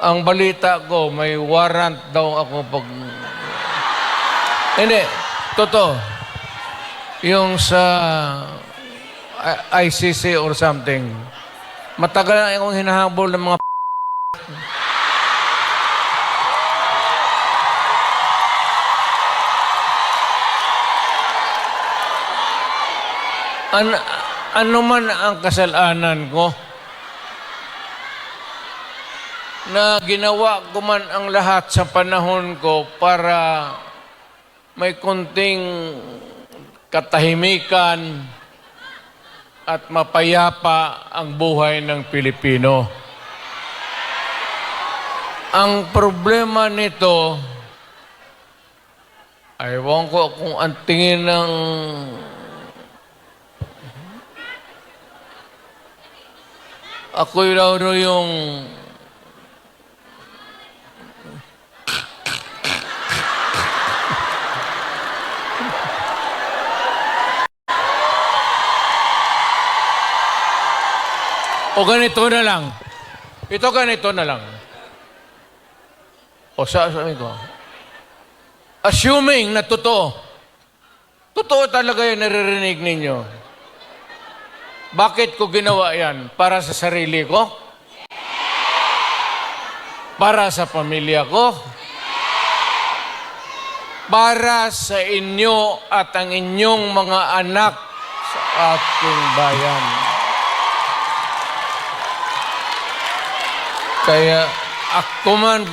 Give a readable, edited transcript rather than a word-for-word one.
Ang balita ko, may warrant daw ako pag... Hindi, totoo. Yung sa ICC or something. Matagal na akong hinahabol ng mga ano man ang kasalanan ko, na ginawa ko man ang lahat sa panahon ko para may konting katahimikan at mapayapa ang buhay ng Pilipino. Ang problema nito, ewan ko kung ang tingin ng ako'y raw yung o ganito na lang. Ito ganito na lang. O sabi ko, assuming na totoo talaga yung naririnig ninyo, bakit ko ginawa yan? Para sa sarili ko? Para sa pamilya ko? Para sa inyo at ang inyong mga anak sa ating bayan. Kaya ako man